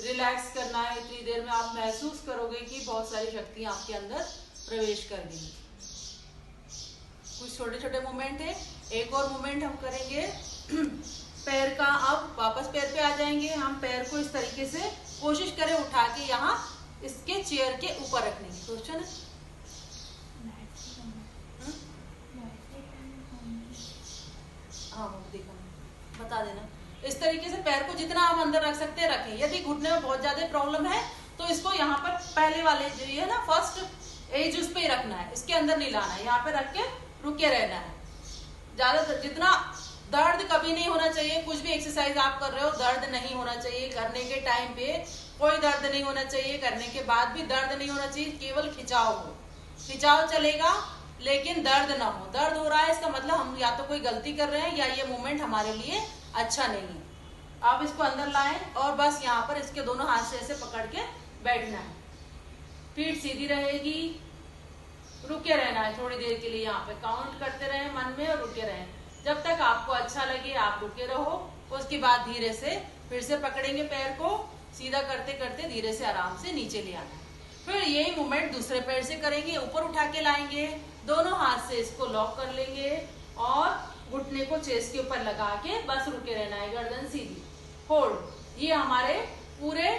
रिलैक्स करना है। इतनी देर में आप महसूस करोगे कि बहुत सारी शक्तियां आपके अंदर प्रवेश कर गई। कुछ छोटे छोटे मूवमेंट है। एक और मूवमेंट हम करेंगे पैर का। अब वापस पैर पे आ जाएंगे। हम पैर को इस तरीके से कोशिश करें उठा के यहाँ इसके चेयर के ऊपर रखने की। क्वेश्चन है? हाँ देखो, बता देना। इस तरीके से पैर को जितना हम अंदर रख सकते हैं रखें। यदि घुटने में बहुत ज्यादा प्रॉब्लम है तो इसको यहाँ पर पहले वाले जो है ना, फर्स्ट एज, उस पे ही रखना है, इसके अंदर नहीं लाना है। यहाँ पे रख के रुके रहना है। ज्यादा जितना दर्द कभी नहीं होना चाहिए। कुछ भी एक्सरसाइज आप कर रहे हो दर्द नहीं होना चाहिए। करने के टाइम पे कोई दर्द नहीं होना चाहिए, करने के बाद भी दर्द नहीं होना चाहिए। केवल खिंचाव हो, खिंचाव चलेगा लेकिन दर्द ना हो। दर्द हो रहा है इसका मतलब हम या तो कोई गलती कर रहे हैं या ये मूवमेंट हमारे लिए अच्छा नहीं है। आप इसको अंदर लाएं और बस यहाँ पर इसके दोनों हाथ से ऐसे पकड़ के बैठना है। पीठ सीधी रहेगी, रुके रहना है थोड़ी देर के लिए। यहाँ पे काउंट करते रहे मन में और रुके रहें जब तक आपको अच्छा लगे। आप रुके रहो, उसके बाद धीरे से फिर से पकड़ेंगे पैर को, सीधा करते करते धीरे से आराम से नीचे ले आना है। फिर यही मूवमेंट दूसरे पैर से करेंगे, ऊपर उठा के लाएंगे, दोनों हाथ से इसको लॉक कर लेंगे और घुटने को चेस्ट के ऊपर लगा के बस रुके रहना है, गर्दन सीधी, होल्ड। ये हमारे पूरे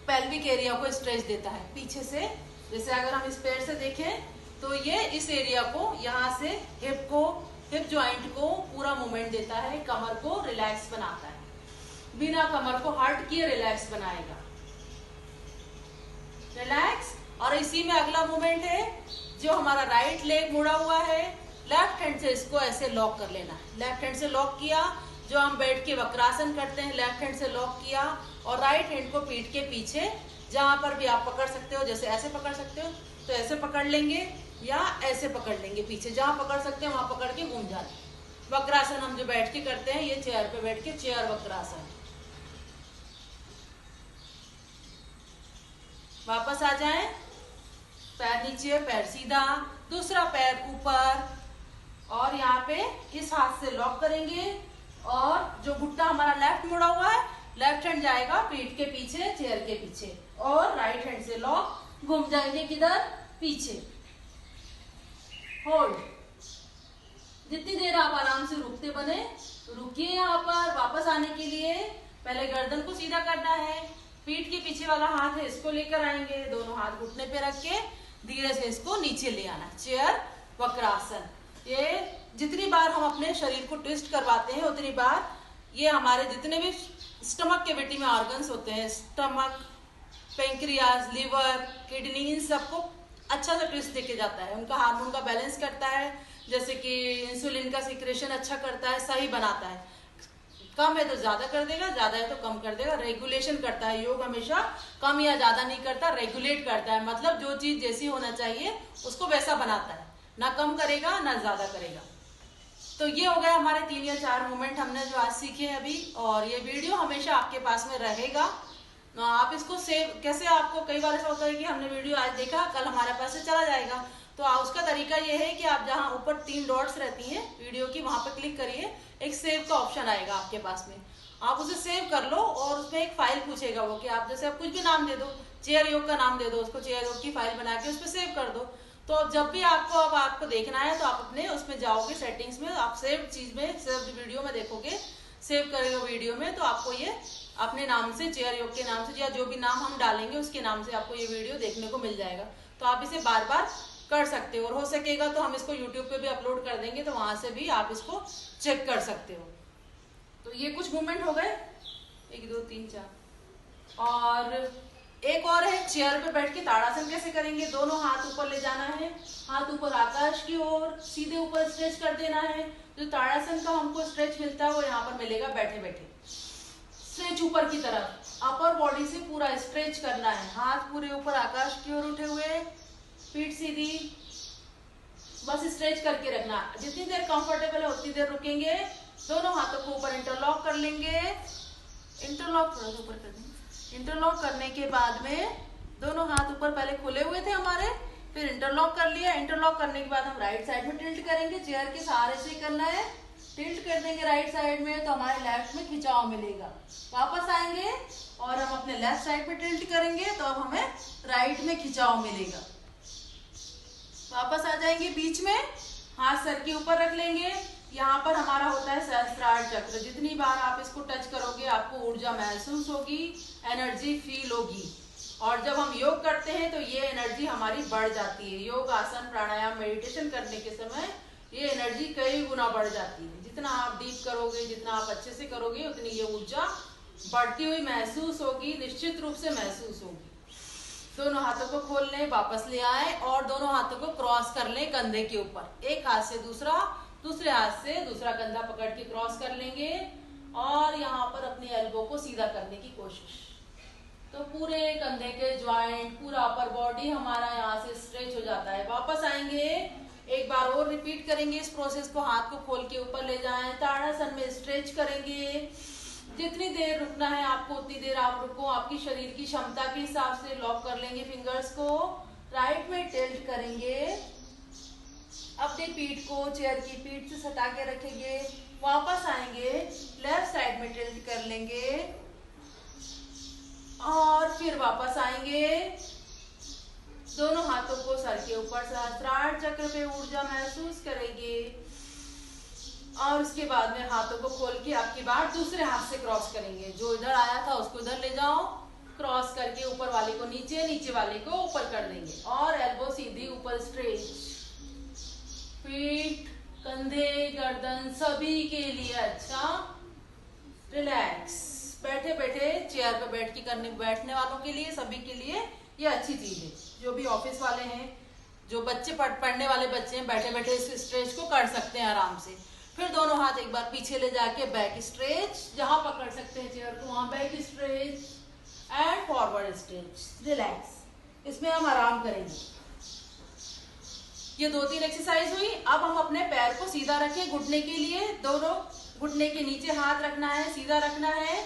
पेल्विक एरिया को स्ट्रेच देता है पीछे से। जैसे अगर हम इस पैर से देखें तो ये इस एरिया को, यहाँ से हिप को, हिप जॉइंट को पूरा मूवमेंट देता है, कमर को रिलैक्स बनाता है, बिना कमर को हर्ट किए रिलैक्स बनाएगा, रिलैक्स। और इसी में अगला मूवमेंट है जो हमारा राइट लेग मुड़ा हुआ है, लेफ्ट हैंड से इसको ऐसे लॉक कर लेना है। लेफ्ट हैंड से लॉक किया, जो हम बैठ के वक्रासन करते हैं, लेफ्ट हैंड से लॉक किया और राइट हैंड को पीठ के पीछे जहां पर भी आप पकड़ सकते हो, जैसे ऐसे पकड़ सकते हो तो ऐसे पकड़ लेंगे या ऐसे पकड़ लेंगे पीछे, जहां पकड़ सकते हैं वहां पकड़ के घूम जाना। वक्रासन हम जो बैठ के करते हैं, ये चेयर पे बैठ के चेयर वक्रासन। वापस आ जाएं, पैर नीचे, पैर सीधा, दूसरा पैर ऊपर और यहाँ पे इस हाथ से लॉक करेंगे और जो घुटना हमारा लेफ्ट मुड़ा हुआ है, लेफ्ट हैंड जाएगा पीठ के पीछे, चेयर के पीछे और राइट हैंड से लॉक, घूम जाएंगे किधर, पीछे, होल्ड। जितनी देर आप आराम से रुकते बने रुकिए। यहाँ पर वापस आने के लिए पहले गर्दन को सीधा करना है, पीठ के पीछे वाला हाथ है इसको लेकर आएंगे, दोनों हाथ घुटने पे रख के धीरे से इसको नीचे ले आना, चेयर वक्रासन। ये जितनी बार हम अपने शरीर को ट्विस्ट करवाते हैं उतनी बार ये हमारे जितने भी स्टमक कैविटी में ऑर्गन्स होते हैं, स्टमक, पेंक्रियाज, लिवर, किडनी, इन सबको अच्छा सा ट्विस्ट देके जाता है। उनका हार्मोन का बैलेंस करता है, जैसे कि इंसुलिन का सिक्रेशन अच्छा करता है, सही बनाता है। कम है तो ज्यादा कर देगा, ज्यादा है तो कम कर देगा, रेगुलेशन करता है। योग हमेशा कम या ज्यादा नहीं करता, रेगुलेट करता है। मतलब जो चीज जैसी होना चाहिए उसको वैसा बनाता है, ना कम करेगा ना ज्यादा करेगा। तो ये हो गए हमारे 3 या 4 मूवमेंट हमने जो आज सीखे हैं अभी। और ये वीडियो हमेशा आपके पास में रहेगा, आप इसको सेव कैसे, आपको कई बार ऐसा होता है कि हमने वीडियो आज देखा कल हमारे पास से चला जाएगा। तो उसका तरीका ये है कि आप जहां ऊपर 3 डॉट्स रहती हैं वीडियो की, वहां पर क्लिक करिए, एक सेव का ऑप्शन आएगा आपके पास में, आप उसे सेव कर लो और उसमें एक फाइल पूछेगा वो कि आप जैसे आप कुछ भी नाम दे दो, चेयर योग का नाम दे दो, उसको चेयर योग की फाइल बना के उस पर सेव कर दो। तो जब भी आपको देखना है तो आप अपने उसमें जाओगे सेटिंग्स में, आप सेव चीज में, सेव वीडियो में देखोगे, सेव करेगा वीडियो में, तो आपको ये अपने नाम से, चेयर योग के नाम से या जो भी नाम हम डालेंगे उसके नाम से आपको ये वीडियो देखने को मिल जाएगा। तो आप इसे बार बार कर सकते हो और हो सकेगा तो हम इसको YouTube पे भी अपलोड कर देंगे, तो वहां से भी आप इसको चेक कर सकते हो। तो ये कुछ मूवमेंट हो गए, 1 2 3 4। और एक और है, चेयर पे बैठ के ताड़ासन कैसे करेंगे। दोनों हाथ ऊपर ले जाना है, हाथ ऊपर आकाश की ओर, सीधे ऊपर स्ट्रेच कर देना है। जो ताड़ासन का हमको स्ट्रेच मिलता है वो यहाँ पर मिलेगा बैठे बैठे, स्ट्रेच ऊपर की तरफ, अपर बॉडी से पूरा स्ट्रेच करना है। हाथ पूरे ऊपर आकाश की ओर उठे हुए, पीठ सीधी, बस स्ट्रेच करके रखना। जितनी देर कंफर्टेबल है उतनी देर रुकेंगे। दोनों हाथों को ऊपर इंटरलॉक कर लेंगे, इंटरलॉक थोड़ा सा ऊपर कर देंगे। इंटरलॉक करने के बाद में दोनों हाथ ऊपर पहले खुले हुए थे हमारे, फिर इंटरलॉक कर लिया। इंटरलॉक करने के बाद हम राइट साइड में टिल्ट करेंगे, चेयर के सहारे से करना है। टिल्ट कर देंगे राइट साइड में तो हमारे लेफ्ट में खिंचाव मिलेगा। वापस आएंगे और हम अपने लेफ्ट साइड पे टिल्ट करेंगे तो अब हमें राइट में खिंचाव मिलेगा। वापस आ जाएंगे, बीच में हाथ सर के ऊपर रख लेंगे। यहाँ पर हमारा होता है सहस्त्रार चक्र। जितनी बार आप इसको टच करोगे आपको ऊर्जा महसूस होगी, एनर्जी फील होगी। और जब हम योग करते हैं तो ये एनर्जी हमारी बढ़ जाती है। योग, आसन, प्राणायाम, मेडिटेशन करने के समय ये एनर्जी कई गुना बढ़ जाती है। जितना आप डीप करोगे, जितना आप अच्छे से करोगे, उतनी ये ऊर्जा बढ़ती हुई महसूस होगी, निश्चित रूप से महसूस होगी। दोनों हाथों को खोल लें, वापस ले आए और दोनों हाथों को क्रॉस कर लें कंधे के ऊपर। एक हाथ से दूसरा दूसरे हाथ से दूसरा कंधा पकड़ के क्रॉस कर लेंगे और यहाँ पर अपनी एल्बो को सीधा करने की कोशिश। तो पूरे कंधे के ज्वाइंट, पूरा अपर बॉडी हमारा यहाँ से स्ट्रेच हो जाता है। वापस आएंगे, एक बार और रिपीट करेंगे इस प्रोसेस को। हाथ को खोल के ऊपर ले जाएं, ताड़ासन में स्ट्रेच करेंगे। जितनी देर रुकना है आपको उतनी देर आप रुको, आपकी शरीर की क्षमता के हिसाब से लॉक कर लेंगे फिंगर्स को। राइट में टिल्ट करेंगे, अपनी पीठ को चेयर की पीठ से सटा के रखेंगे। वापस आएंगे, लेफ्ट साइड में टिल्ट कर लेंगे और फिर वापस आएंगे। दोनों हाथों को सर के ऊपर सहस्त्रार चक्र पे ऊर्जा महसूस करेंगे और उसके बाद में हाथों को खोल के आपकी बार दूसरे हाथ से क्रॉस करेंगे। जो इधर आया था उसको इधर ले जाओ, क्रॉस करके ऊपर वाले को नीचे, नीचे वाले को ऊपर कर देंगे और एल्बो सीधी ऊपर स्ट्रेच। पीठ, कंधे, गर्दन सभी के लिए अच्छा रिलैक्स। बैठे बैठे चेयर पे बैठ के करने, बैठने वालों के लिए, सभी के लिए ये अच्छी चीज है। जो भी ऑफिस वाले हैं, जो बच्चे पढ़ने वाले बच्चे हैं, बैठे बैठे इस स्ट्रेच को कर सकते हैं आराम से। फिर दोनों हाथ एक बार पीछे ले जाके बैक स्ट्रेच, जहां पकड़ सकते हैं चेयर को वहां back stretch and forward stretch, relax. इसमें हम आराम करेंगे। ये 2-3 एक्सरसाइज हुई। अब हम अपने पैर को सीधा रखें घुटने के लिए। दोनों घुटने के नीचे हाथ रखना है, सीधा रखना है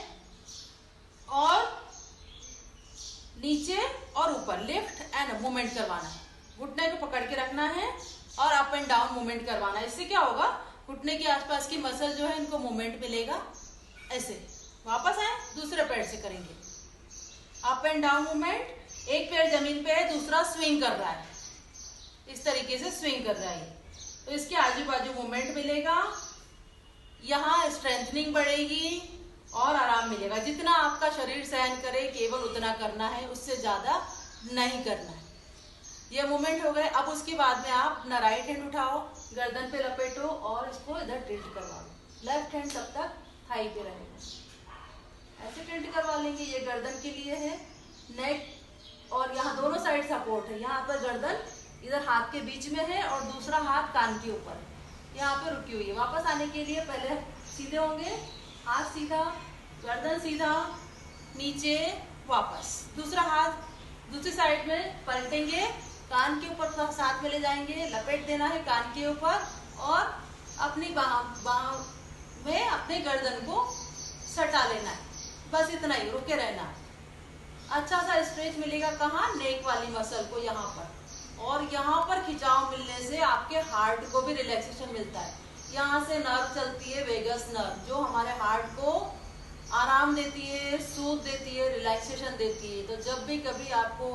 और नीचे और ऊपर लिफ्ट एंड मूवमेंट करवाना है। घुटने को पकड़ के रखना है और अप एंड डाउन मूवमेंट करवाना है। इससे क्या होगा, घुटने के आसपास की मसल जो है इनको मूवमेंट मिलेगा। ऐसे वापस आए, दूसरे पैर से करेंगे अप एंड डाउन मूवमेंट। एक पैर जमीन पे है, दूसरा स्विंग कर रहा है, इस तरीके से स्विंग कर रहा है। तो इसके आजू बाजू मूवमेंट मिलेगा, यहाँ स्ट्रेंथनिंग बढ़ेगी और आराम मिलेगा। जितना आपका शरीर सहन करे केवल उतना करना है, उससे ज्यादा नहीं करना है। ये मूवमेंट हो गए। अब उसके बाद में आप अपना राइट हैंड उठाओ, गर्दन पे लपेटो और इसको इधर टिल्ट करवा लो। लेफ्ट हैंड तब तक थाई पे रहेगा, ऐसे टिल्ट करवा लेंगे। ये गर्दन के लिए है, नेक और यहाँ दोनों साइड सपोर्ट है। यहाँ पर गर्दन इधर हाथ के बीच में है और दूसरा हाथ कान के ऊपर, यहाँ पे रुकी हुई है। वापस आने के लिए पहले सीधे होंगे, हाथ सीधा, गर्दन सीधा, नीचे, वापस। दूसरा हाथ दूसरी साइड में पलटेंगे, कान के ऊपर साथ में ले जाएंगे, लपेट देना है कान के ऊपर और अपनी बाह में अपने गर्दन को सटा लेना है। बस इतना ही, रुके रहना है। अच्छा सा स्ट्रेच मिलेगा कहाँ, नेक वाली मसल को यहाँ पर। और यहाँ पर खिंचाव मिलने से आपके हार्ट को भी रिलैक्सेशन मिलता है। यहाँ से नर्व चलती है, वेगस नर्व, जो हमारे हार्ट को आराम देती है, सूद देती है, रिलैक्सेशन देती है। तो जब भी कभी आपको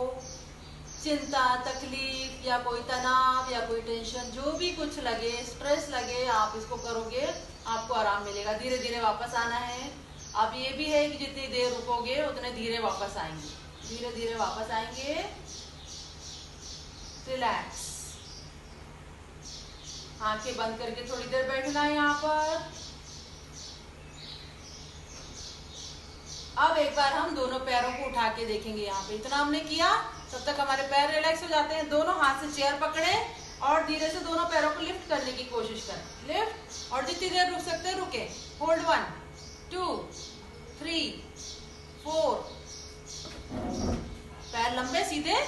चिंता, तकलीफ या कोई तनाव या कोई टेंशन, जो भी कुछ लगे, स्ट्रेस लगे, आप इसको करोगे आपको आराम मिलेगा। धीरे धीरे वापस आना है। अब ये भी है कि जितनी देर रुकोगे उतने धीरे वापस आएंगे, धीरे धीरे वापस आएंगे। रिलैक्स, आंखें बंद करके थोड़ी देर बैठना है यहाँ पर। अब एक बार हम दोनों पैरों को उठा के देखेंगे। यहाँ पे इतना हमने किया, तब तक हमारे पैर रिलैक्स हो जाते हैं। दोनों हाथ से चेयर पकड़े और धीरे से दोनों पैरों को लिफ्ट करने की कोशिश करें। लिफ्ट, और जितनी देर रुक सकते हैं रुके। होल्ड 1 2 3 4। पैर लंबे सीधे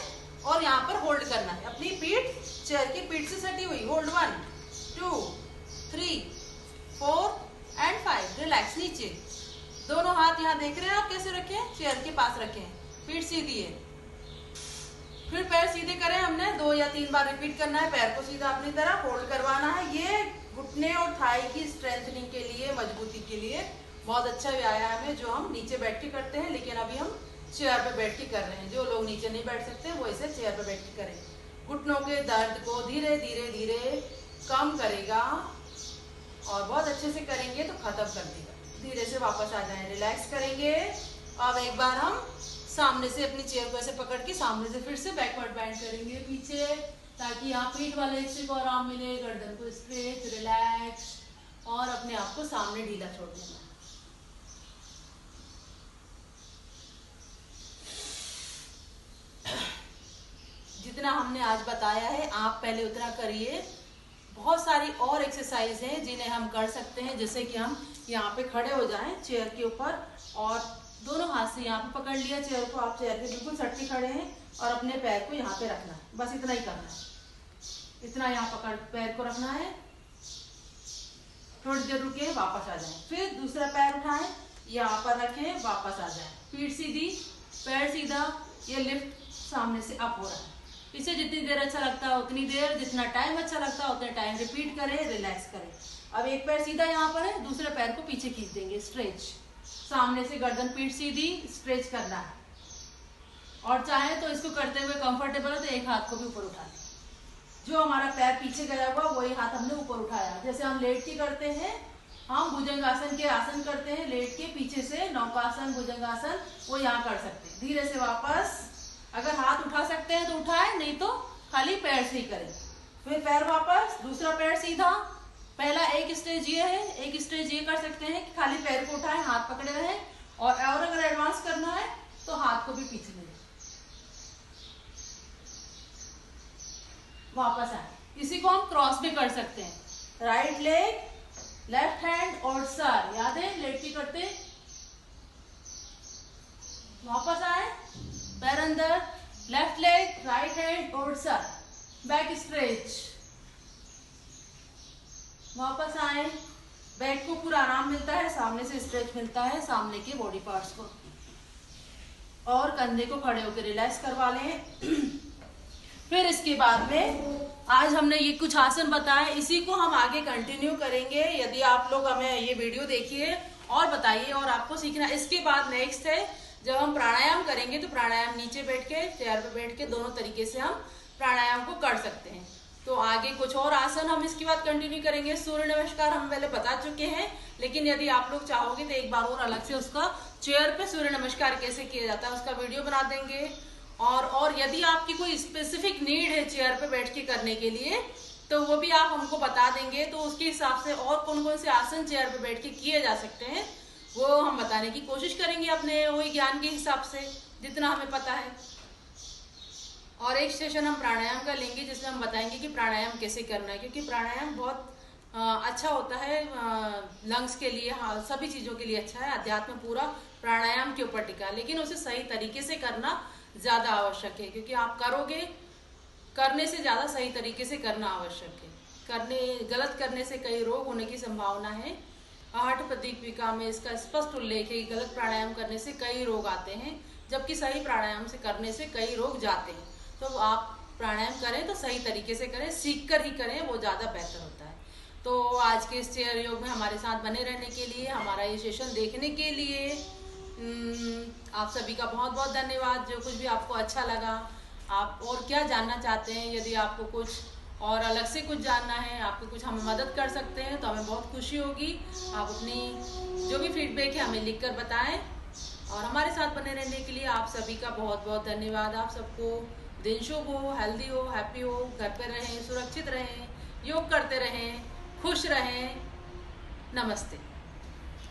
और यहाँ पर होल्ड करना है। अपनी पीठ चेयर की पीठ से सटी हुई। Hold 1 2 3 4 and 5। रिलैक्स। नीचे दोनों हाथ यहाँ देख रहे हैं आप कैसे रखें, चेयर के पास रखें, पीठ सीधी है। फिर पैर सीधे करें, हमने 2 या 3 बार रिपीट करना है। पैर को सीधा अपनी तरह होल्ड करवाना है। ये घुटने और थाई की स्ट्रेंथनिंग के लिए, मजबूती के लिए बहुत अच्छा व्यायाम है, जो हम नीचे बैठ के करते हैं। लेकिन अभी हम चेयर पे बैठ के कर रहे हैं। जो लोग नीचे नहीं बैठ सकते वो इसे चेयर पे बैठ के करें। घुटनों के दर्द को धीरे धीरे धीरे कम करेगा और बहुत अच्छे से करेंगे तो खत्म कर देगा। धीरे से वापस आ जाएं, रिलैक्स करेंगे। अब एक बार हम सामने से अपनी चेयर को ऐसे पकड़ के सामने से फिर से बैकवर्ड बैंड करेंगे पीछे, ताकि यहाँ पीठ वाले हिस्से को आराम मिले। गर्दन को स्ट्रेच, रिलैक्स और अपने आप को सामने ढीला छोड़ देना। जितना हमने आज बताया है आप पहले उतना करिए। बहुत सारी और एक्सरसाइज हैं जिन्हें हम कर सकते हैं, जैसे कि हम यहाँ पे खड़े हो जाएं चेयर के ऊपर और दोनों हाथ से यहाँ पे पकड़ लिया चेयर को, आप चेयर पे बिल्कुल सट के खड़े हैं और अपने पैर को यहाँ पे रखना है, बस इतना ही करना है। इतना यहाँ पकड़ पैर को रखना है, थोड़ी देर रुके, वापस आ जाएं, फिर दूसरा पैर उठाएं, यहाँ पर रखें, वापस आ जाएं, पीठ सीधी, पैर सीधा, ये लिफ्ट सामने से अप हो रहा है। इसे जितनी देर अच्छा लगता है उतनी देर, जितना टाइम अच्छा लगता है उतने टाइम रिपीट करें, रिलैक्स करें। अब एक पैर सीधा यहाँ पर है, दूसरे पैर को पीछे खींच देंगे, स्ट्रेच, सामने से गर्दन पीठ सीधी, स्ट्रेच करना है। और चाहे तो इसको करते हुए कंफर्टेबल हो तो एक हाथ को भी ऊपर उठा लें, जो हमारा पैर पीछे गया हुआ वही हाथ हमने ऊपर उठाया। जैसे हम लेट के करते हैं, हम भुजंगासन के आसन करते हैं, लेट के पीछे से नौकासन, भुजंगासन, वो यहाँ कर सकते हैं। धीरे से वापस, अगर हाथ उठा सकते हैं तो उठाएं, नहीं तो खाली पैर से ही करें। फिर पैर वापस, दूसरा पैर सीधा। पहला एक स्टेज ये है, एक स्टेज ये कर सकते हैं कि खाली पैर को उठाएं, हाथ पकड़े रहें, और अगर एडवांस करना है तो हाथ को भी पीछे ले वापस आए। इसी को हम क्रॉस भी कर सकते हैं, राइट लेग, लेफ्ट हैंड और सर, याद है लेट के करते, वापस आए, पैर अंदर, लेफ्ट लेग, राइट हैंड और सर, बैक स्ट्रेच, वापस आए, बैक को पूरा आराम मिलता है, सामने से स्ट्रेच मिलता है सामने के बॉडी पार्ट्स को, और कंधे को खड़े होकर रिलैक्स करवा लें। फिर इसके बाद में आज हमने ये कुछ आसन बताए, इसी को हम आगे कंटिन्यू करेंगे। यदि आप लोग हमें ये वीडियो देखिए और बताइए और आपको सीखना। इसके बाद नेक्स्ट है जब हम प्राणायाम करेंगे, तो प्राणायाम नीचे बैठ के, चेयर पे बैठ के, दोनों तरीके से हम प्राणायाम को कर सकते हैं। तो आगे कुछ और आसन हम इसके बाद कंटिन्यू करेंगे। सूर्य नमस्कार हम पहले बता चुके हैं, लेकिन यदि आप लोग चाहोगे तो एक बार और अलग से उसका चेयर पे सूर्य नमस्कार कैसे किया जाता है उसका वीडियो बना देंगे। और यदि आपकी कोई स्पेसिफिक नीड है चेयर पे बैठ के करने के लिए, तो वो भी आप हमको बता देंगे, तो उसके हिसाब से और कौन कौन से आसन चेयर पे बैठ के किए जा सकते हैं वो हम बताने की कोशिश करेंगे अपने वही ज्ञान के हिसाब से जितना हमें पता है। और एक सेशन हम प्राणायाम का लेंगे जिसमें हम बताएंगे कि प्राणायाम कैसे करना है, क्योंकि प्राणायाम बहुत अच्छा होता है लंग्स के लिए, हाँ सभी चीज़ों के लिए अच्छा है। अध्यात्म पूरा प्राणायाम के ऊपर टिका है, लेकिन उसे सही तरीके से करना ज़्यादा आवश्यक है, क्योंकि आप करोगे, करने से ज़्यादा सही तरीके से करना आवश्यक है। गलत करने से कई रोग होने की संभावना है। आहट प्रदीपिका में इसका स्पष्ट उल्लेख है कि गलत प्राणायाम करने से कई रोग आते हैं, जबकि सही प्राणायाम से करने से कई रोग जाते हैं। तो आप प्राणायाम करें तो सही तरीके से करें, सीख कर ही करें, वो ज़्यादा बेहतर होता है। तो आज के इस चेयर योग में हमारे साथ बने रहने के लिए, हमारा ये सेशन देखने के लिए आप सभी का बहुत बहुत धन्यवाद। जो कुछ भी आपको अच्छा लगा, आप और क्या जानना चाहते हैं, यदि आपको कुछ और अलग से कुछ जानना है, आपको कुछ हमें मदद कर सकते हैं तो हमें बहुत खुशी होगी। आप अपनी जो भी फीडबैक है हमें लिखकर बताएं। और हमारे साथ बने रहने के लिए आप सभी का बहुत बहुत धन्यवाद। आप सबको दिन शुभ हो, हेल्दी हो, हैप्पी हो, घर पर रहें, सुरक्षित रहें, योग करते रहें, खुश रहें। नमस्ते।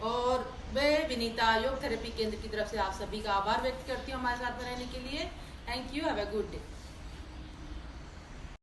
और मैं विनीता योग थेरेपी केंद्र की तरफ से आप सभी का आभार व्यक्त करती हूँ हमारे साथ रहने के लिए। Thank you, have a good day.